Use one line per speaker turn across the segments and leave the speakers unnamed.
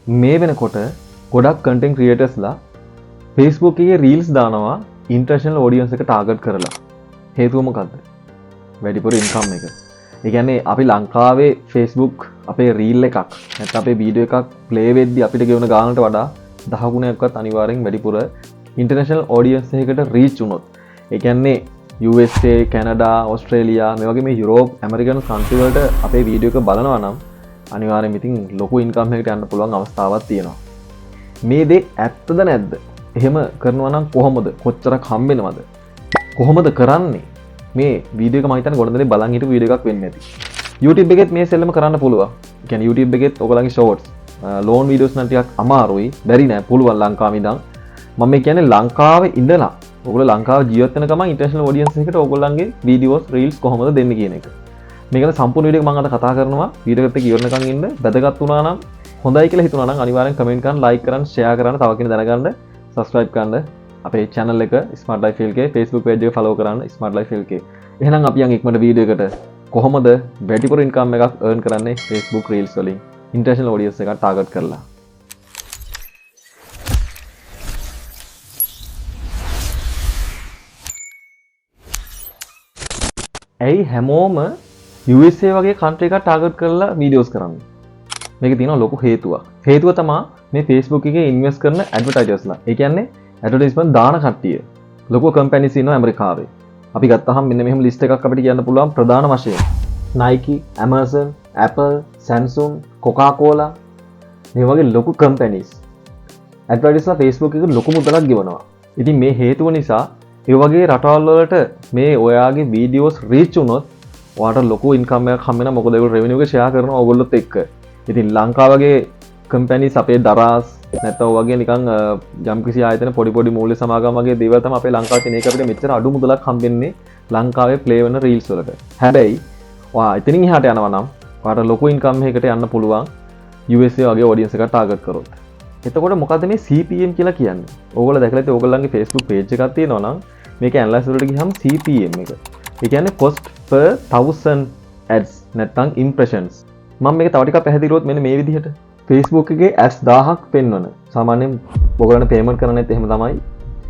මේ වෙනකොට ගොඩක් කන්ටෙන්ට් ක්‍රියේටර්ස්ලා Facebook එකේ රීල්ස් දානවා ඉන්ටර්නැෂනල් ඔඩියන්ස් එක ටාගට් කරලා. හේතුව මොකද්ද? වැඩිපුර ඉන්කම් එක. ඒ කියන්නේ අපි ලංකාවේ Facebook අපේ රීල් එකක් නැත්නම් අපේ වීඩියෝ එකක් ප්ලේ වෙද්දි අපිට ගෙවන ගානට වඩා 10 ගුණයක්වත් අනිවාර්යෙන් වැඩිපුර ඉන්ටර්නැෂනල් ඔඩියන්ස් එකකට රීච් වුණොත්. ඒ කියන්නේ USA, කැනඩා, ඕස්ට්‍රේලියා මේ වගේ මේ යුරෝප්, ඇමරිකන් කන්ට්‍රි වලට අපේ වීඩියෝ එක බලනවා නම් අනිවාර්යෙන් ඉතින් ලොකු ඉන්කම් එකකට යන්න පුළුවන් අවස්ථාවක් තියෙනවා. මේ දේ ඇත්තද නැද්ද? එහෙම කරනවා නම් කොහොමද? කොච්චරක් හම්බෙනවද? කොහොමද කරන්නේ? මේ වීඩියෝ එක මම හිතන්නේ ගොඩ දෙනෙක් බලන් හිටපු වීඩියෝ එකක් වෙන්නේ නැති. YouTube එකෙත් මේ සෙල්ලම කරන්න පුළුවන්. ඒ කියන්නේ YouTube එකෙත් ඔයගලගේ shorts, long videos නම් ටිකක් අමාරුයි. බැරි නෑ පුළුවන් ලංකාවේ ඉඳන්. මම මේ කියන්නේ ලංකාවේ ඉඳලා ඔයගොල්ලෝ ලංකාවේ ජීවත් වෙන ගමන් ඉන්ටර්නැෂනල් ඔඩියන්ස් එකකට ඔයගොල්ලන්ගේ වීඩියෝස්, රීල්ස් කොහොමද දෙන්නේ කියන එක. මේකන සම්පූර්ණ වීඩියෝ එක මම අද කතා කරනවා. වීඩියෝ එකත් එක්ක ඉවරනකන් ඉන්න. වැදගත් වුණා නම් හොඳයි කියලා හිතුණා නම් අනිවාර්යෙන් කමෙන්ට් කරන්න, ලයික් කරන්න, ෂෙයා කරන්න, තව කෙනෙක් දැනගන්න, subscribe කරන්න. අපේ channel එක Smart Life LK Facebook page එක follow කරන්න Smart Life LK. එහෙනම් අපි යන් ඉක්මනට වීඩියෝ එකට කොහොමද වැඩිපුර ඉන්කම් එකක් earn කරන්නේ Facebook reels වලින් international audience එකක් target කරලා. ඇයි හැමෝම USA වගේ country එකක් target කරලා videos කරන්නේ? මේක තියෙනවා ලොකු හේතුවක්. හේතුව තමයි මේ Facebook එකේ invest කරන advertisersලා. ඒ කියන්නේ advertisement දාන කට්ටිය. ලොකු companies ඉන්නවා ඇමරිකාවේ. අපි ගත්තහම මෙන්න මෙහෙම list එකක් අපිට කියන්න පුළුවන් ප්‍රධාන වශයෙන්. Nike, Amazon, Apple, Samsung, Coca-Cola මේ වගේ ලොකු companies advertisersලා Facebook එකට ලොකු මුදලක් ගෙවනවා. ඉතින් මේ හේතුව නිසා ඒ වගේ රටවල් වලට මේ ඔයාගේ වීඩියෝස් රීච් වුණොත් ඔයාට ලොකු ඉන්කම් එකක් හම්බ වෙනවා. මොකද ඒගොල්ලෝ රෙවෙනියු එක ෂෙයා කරනවා ඕගොල්ලොත් එක්ක. ඉතින් ලංකාව වගේ කම්පැනිස් අපේ දරාස් නැත්නම් වගේ නිකන් යම්කිසි ආයතන පොඩි මූල්‍ය සමාගම් වගේ දේවල් තමයි අපේ ලංකාවේ තියෙන. ඒක අපිට මෙච්චර අඩු මුදලක් හම්බෙන්නේ ලංකාවේ ප්ලේ වෙන රීල්ස් වලට. හැබැයි ඔයා එතනින් එහාට යනවා නම් ඔයාට ලොකු ඉන්කම් එකකට යන්න පුළුවන් USA වගේ ඔඩියන්ස් එකකට ටාගට් කරොත්. එතකොට මොකද්ද මේ CPM කියලා කියන්නේ? ඕගොල්ලෝ දැකලා ඉතින් ඕගොල්ලන්ගේ Facebook page එකක් තියෙනවා නම් මේක ඇනලයිස් වලට ගියහම CPM එක. ඒ කියන්නේ cost per 1000 ads නැත්නම් impressions. මම මේක තව ටිකක් පැහැදිලිවොත් මෙන්න මේ විදිහට Facebook එකේ ads 1000ක් පෙන්වන. සාමාන්‍යයෙන් ඔයගොල්ලන්ට payment කරන්නත් එහෙම තමයි.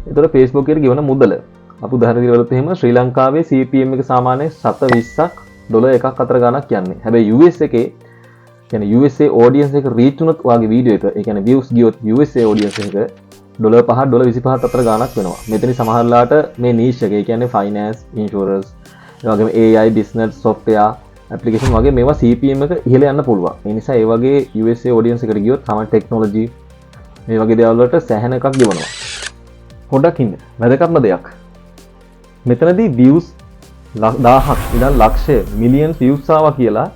ඒතකොට Facebook එකට ගෙවන මුදල. අපි උදාහරණ දිවලත් එහෙම ශ්‍රී ලංකාවේ CPM එක සාමාන්‍යයෙන් 720ක් ඩොලර් එකක් අතර ගණක් යන්නේ. හැබැයි US එකේ කියන්නේ USA audience එක reach වුණොත් ඔයාගේ වීඩියෝ එක, ඒ කියන්නේ views ගියොත් USA audience එක ඩොලර් 5 ඩොලර් 25ක් අතර ගණක් වෙනවා. මෙතන සමහරලාට මේ niche එක, ඒ කියන්නේ finance, insurance, ඒ වගේම AI, business, software, application වගේ මේවා CPM එක ඉහළ යන්න පුළුවන්. ඒ නිසා ඒ වගේ USA audience එකට ගියොත් තමයි technology මේ වගේ දේවල් වලට සෑහෙන එකක් ගෙවනවා. පොඩ්ඩක් ඉන්න. වැදගත්ම දෙයක්. මෙතනදී views 1000ක් ඉඳන් ලක්ෂය මිලියන් views ආවා කියලා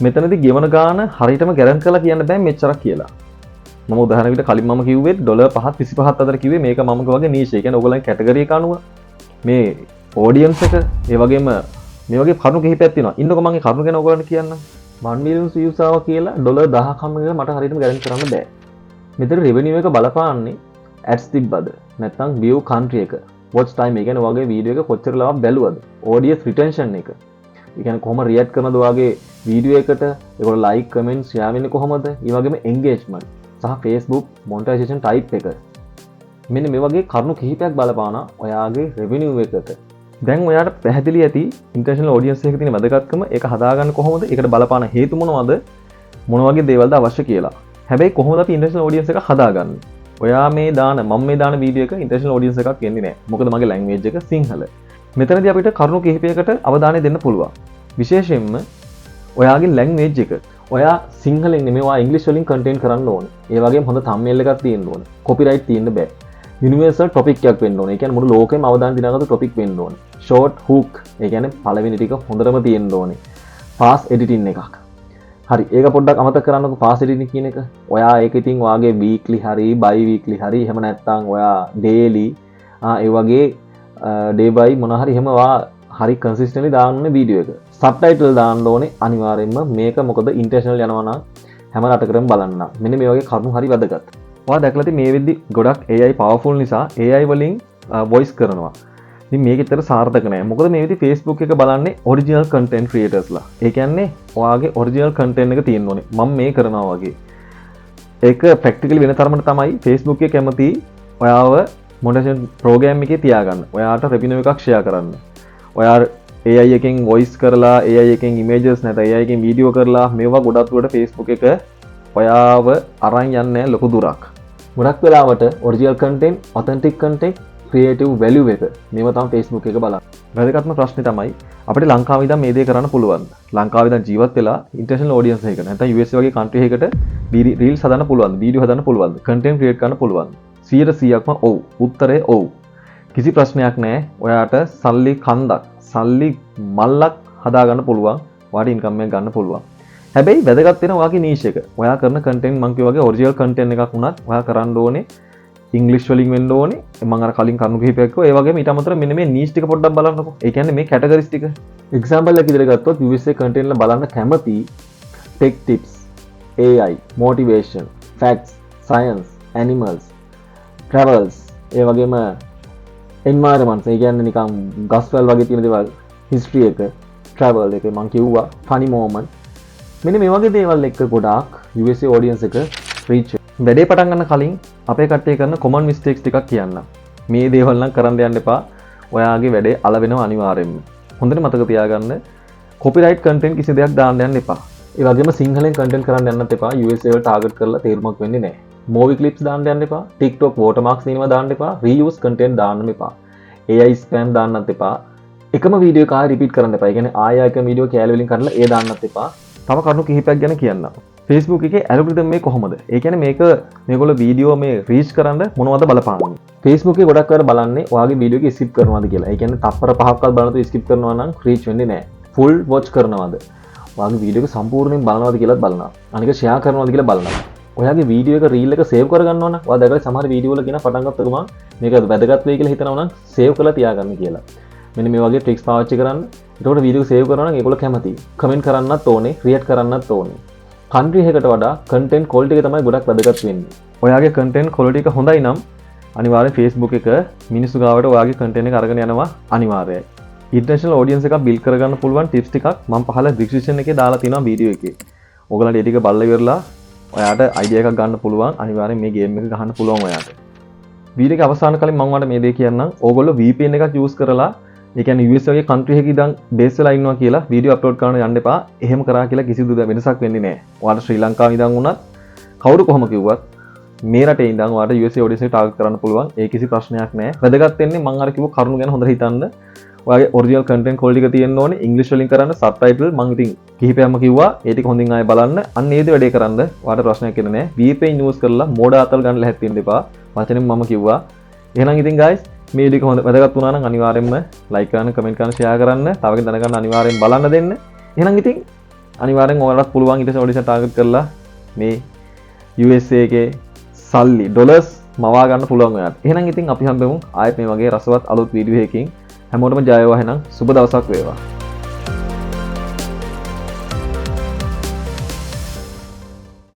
මෙතනදී ගෙවන ගාන හරියටම ගැරන්ටි කරලා කියන්න බෑ මෙච්චරක් කියලා. මම උදාහරණයකට කලින් මම කිව්වේ ඩොලර් 5 25ක් අතර කිව්වේ මේක මම වගේ නීෂ්. ඒ කියන්නේ ඔයගොල්ලන් කැටගරි එක අනුව මේ ඔඩියන්ස් එක ඒ වගේම මේ වගේ කරුණු කිහිපයක් තියෙනවා. ඉන්නකො මම ඒ කරුණු ගැන ඔයගොල්ලන්ට කියන්නම්. 1 මිලියන් views ආවා කියලා ඩොලර් 1000ක් හම්බ කරලා මට හරියටම ගැරන්ටි කරන්න බෑ. මෙතන revenue එක බලපාන්නේ ads තිබ්බද නැත්නම් view country එක, watch time එක, කියන්නේ ඔයගේ වීඩියෝ එක කොච්චර ලාභ බැලුවද, audience retention එක. ඒ කියන්නේ කොහොම react කරනද ඔයගේ වීඩියෝ එකට, ඒගොල්ලෝ like, comment, share වෙන්නේ කොහොමද, ඒ වගේම engagement සහ Facebook monetization type එක. මෙන්න මේ වගේ කරුණු කිහිපයක් බලපානවා ඔයාගේ revenue එකට. දැන් ඔයාට පැහැදිලි ඇති international audience එකක තියෙන වැදගත්කම, ඒක හදාගන්න කොහොමද, ඒකට බලපාන හේතු මොනවද, මොන වගේ දේවල්ද අවශ්‍ය කියලා. හැබැයි කොහොමද අපි international audience එක හදාගන්නේ? ඔයා මේ දාන මම මේ දාන වීඩියෝ එක international audience එකක් එන්නේ නැහැ. මොකද මගේ language එක සිංහල. මෙතනදී අපිට කරුණු කිහිපයකට අවධානය දෙන්න පුළුවන්. විශේෂයෙන්ම ඔයාගේ language එක. ඔයා සිංහලෙන් නෙමෙයි ඔයා ඉංග්‍රීසි වලින් content කරන්න ඕනේ. ඒ වගේම හොඳ thumbnail එකක් තියෙන්න ඕනේ. copyright තියෙන්න බෑ. universal topic එකක් වෙන්න ඕනේ. ඒ කියන්නේ මුළු ලෝකෙම අවධානය දිනාගත්තු topic වෙන්න ඕනේ. short hook, ඒ කියන්නේ පළවෙනි ටික හොඳටම තියෙන්න ඕනේ. fast editing එකක්. හරි, ඒක පොඩ්ඩක් අමතක කරන්නකෝ fast editing කියන එක. ඔයා ඒක ඉතින් ඔයාගේ weekly හරි bi weekly හරි එහෙම නැත්නම් ඔයා daily ඒ වගේ day by මොන හරි එහෙම ඔයා හරි consistently දාන්න ඕනේ වීඩියෝ එක. subtitle දාන්න ඕනේ අනිවාර්යෙන්ම. මේක මොකද international යනවා නම් හැම රටකටම බලන්න. මෙන්න මේ වගේ කරුණු හරි වැදගත්. ඔයා දැකලා තියෙන්නේ මේ වෙද්දි ගොඩක් AI powerful නිසා AI වලින් voice කරනවා. ඉතින් මේක ඇත්තට සාර්ථක නෑ. මොකද මේ විදිහේ Facebook එක බලන්නේ original content creatorsලා. ඒ කියන්නේ ඔයාගේ original content එක තියෙන්න ඕනේ. මම මේ කරනවා වගේ. ඒක ප්‍රැක්ටිකලි වෙන තරමට තමයි Facebook එකේ කැමති ඔයාව මොනිටරේෂන් ප්‍රෝග්‍රෑම් එකේ තියාගන්න. ඔයාට රෙවිනියු එකක් ෂෙයා කරන්න. ඔයා AI එකෙන් වොයිස් කරලා AI එකෙන් ඉමේජස් නැත්නම් AI එකෙන් වීඩියෝ කරලා මේවා ගොඩක් දුරට Facebook එක ඔයාව අරන් යන්නේ ලොකු දුරක්. ගොඩක් වෙලාවට original content, authentic content, creative value එක මේවා තමයි Facebook එක බලන්නේ. වැදගත්ම ප්‍රශ්නේ තමයි අපිට ලංකාවේ ඉඳන් මේ දේ කරන්න පුළුවන්ද? ලංකාවේ ඉඳන් ජීවත් වෙලා ඉන්ටර්නැෂනල් ඔඩියන්ස් එකකට නැත්නම් USA වගේ කන්ට්‍රි එකකට රීල්ස් හදන්න පුළුවන්ද? වීඩියෝ හදන්න පුළුවන්ද? කන්ටෙන්ට් ක්‍රියේට් කරන්න පුළුවන්ද? 100%ක්ම ඔව්. උත්තරේ ඔව්. කිසි ප්‍රශ්නයක් නැහැ. ඔයාට සල්ලි කන්දක්, සල්ලි මල්ලක් හදාගන්න පුළුවන්. ඔයාට ඉන්කම් එකක් ගන්න පුළුවන්. හැබැයි වැදගත් වෙන ඔයාගේ නීෂ් එක. ඔයා කරන කන්ටෙන්ට් මං කිය වගේ ඔරිජිනල් කන්ටෙන්ට් එකක් වුණත් ඔයා කරන්න ඕනේ ඉංග්‍රීසි වලින් වෙන්න ඕනේ. මම අර කලින් කරුණු කිහිපයක් කිව්වා. ඒ වගේම ඊට අමතරව මෙන්න මේ නීෂ් ටික පොඩ්ඩක් බලන්නකෝ. ඒ කියන්නේ මේ කැටගරිස් ටික. එක්සැම්පල් එකක් විදිහට ගත්තොත් USA කන්ටෙන්ට් වල බලන්න කැමති tech tips, AI, motivation, facts, science, animals, travels, ඒ වගේම environments. ඒ කියන්නේ නිකන් ගස්වැල් වගේ තියෙන දේවල්, history එක, travel එක මම කිව්වා, funny moment. මෙන්න මේ වගේ දේවල් එක්ක ගොඩාක් USA audience එක reach වැඩේ පටන් ගන්න කලින් අපේ කට්ටිය කරන common mistakes ටිකක් කියන්න. මේ දේවල් නම් කරන්න යන්න එපා. ඔයාගේ වැඩේ අල වෙනවා අනිවාර්යෙන්ම. හොඳට මතක තියාගන්න copyright content කිසි දෙයක් දාන්න යන්න එපා. ඒ වගේම සිංහලෙන් content කරන්න යන්නත් එපා. USA වල target කරලා තේරුමක් වෙන්නේ නැහැ. movie clips දාන්න යන්න එපා. TikTok watermarks දිනව දාන්න එපා. reuse content දාන්න එපා. AI spam දාන්නත් එපා. එකම වීඩියෝ එක ආයෙ repeat කරන්න එපා. ඒ කියන්නේ ආයෙ එක වීඩියෝ කැලේ වලින් කරලා ඒ දාන්නත් එපා. තව කරුණු කිහිපයක් ගැන කියන්න. Facebook එකේ ඇල්ගොරිතම් මේ කොහොමද? ඒ කියන්නේ මේගොල්ලෝ වීඩියෝ මේ රීච් කරන්න මොනවද බලපාන්නේ? Facebook එකේ ගොඩක් අය බලන්නේ ඔයාගේ වීඩියෝ එක ස්කිප් කරනවද කියලා. ඒ කියන්නේ තප්පර 5ක්වත් බලනකොට ස්කිප් කරනවා නම් රීච් වෙන්නේ නැහැ. ෆුල් වොච් කරනවද? ඔයාගේ වීඩියෝ එක සම්පූර්ණයෙන් බලනවද කියලාත් බලනවා. අනික ෂෙයා කරනවද කියලා බලනවා. ඔයාගේ වීඩියෝ එක රීල් එක සේව් කරගන්න ඕන. ඔයා දැකලා සමහර වීඩියෝ වල කියන පටන් ගත්ත ගමන් මේක වැදගත් වෙයි කියලා හිතනවා නම් සේව් කරලා තියාගන්න කියලා. මෙන්න මේ වගේ ට්‍රික්ස් පාවිච්චි කරන්න. එතකොට වීඩියෝ සේව් කරනවා නම් ඒගොල්ලෝ කැමතියි. කමෙන්ට් කරන්නත් ඕනේ, ක්‍රියේට් කරන්නත් ඕනේ. කන්ට්‍රි එකකට වඩා කන්ටෙන්ට් ක්වොලිටි එක තමයි ගොඩක් වැදගත් වෙන්නේ. ඔයාගේ කන්ටෙන්ට් ක්වොලිටි එක හොඳයි නම් අනිවාර්යෙන් Facebook එක මිනිස්සු ගාවට ඔයාගේ කන්ටෙන්ට් එක අරගෙන යනවා අනිවාර්යයි. ඉන්ටර්නැෂනල් ඔඩියන්ස් එකක් බිල්ඩ් කරගන්න පුළුවන් ටිප්ස් ටිකක් මම පහල ඩිස්ක්‍රිප්ෂන් එකේ දාලා තියෙනවා වීඩියෝ එකේ. ඔයගලන්ට ඒ ටික බලලා ඉවරලා ඔයාට අයිඩියා එකක් ගන්න පුළුවන්. අනිවාර්යෙන් මේ ගේම් එක ගහන්න පුළුවන් ඔයාට. වීඩියෝ එක අවසන් කලින් මම ඔයාලට මේ දේ කියන්නම්. ඕගොල්ලෝ VPN එකක් යූස් කරලා ඒ කියන්නේ US වගේ කන්ට්‍රි එකක ඉඳන් බේස් වෙලා ඉන්නවා කියලා වීඩියෝ අප්ලෝඩ් කරන්න යන්න එපා. එහෙම කරා කියලා කිසිදු වෙනසක් වෙන්නේ නැහැ. ඔයාලට ශ්‍රී ලංකාවේ ඉඳන් වුණත් කවුරු කොහොම කිව්වත් මේ රටේ ඉඳන් ඔයාලට US audience එක ටාගට් කරන්න පුළුවන්. ඒ කිසි ප්‍රශ්නයක් නැහැ. වැදගත් වෙන්නේ මම අර කිව්ව කරුණු ගැන හොඳට හිතන්න. ඔයාගේ ඔරිජිනල් කන්ටෙන්ට් ක්වොලිටි එක තියෙන්න ඕනේ. ඉංග්‍රීසි වලින් කරන්න සබ්ටයිටල් මම ඉතින් කිහිපයක්ම කිව්වා. ඒ ටික හොඳින් ආයෙ බලන්න. අන්න ඒ දේ වැඩේ කරන්න. ඔයාලට ප්‍රශ්නයක් එන්නේ නැහැ. VPN යූස් කරලා මෝඩ අතල් ගන්න ලැහැත් වෙන්න එපා. වචනෙන් මම කිව්වා. එහෙනම් ඉතින් guys මේ වීඩියෝ එක හොඳ වැදගත් වුණා නම් අනිවාර්යෙන්ම ලයික් කරන්න, කමෙන්ට් කරන්න, ෂෙයා කරන්න, තව කෙනෙක් දැනගන්න අනිවාර්යෙන් බලන්න දෙන්න. එහෙනම් ඉතින් අනිවාර්යෙන් ඔයාලට පුළුවන් ඊට පස්සේ ඔඩිෂන් ටාගට් කරලා මේ USA එකේ සල්ලි ඩොලර්ස් මවා ගන්න පුළුවන් ඔයාලට. එහෙනම් ඉතින් අපි හම්බෙමු ආයෙත් මේ වගේ රසවත් අලුත් වීඩියෝ එකකින්. හැමෝටම ජය වේවා. එහෙනම් සුබ දවසක් වේවා.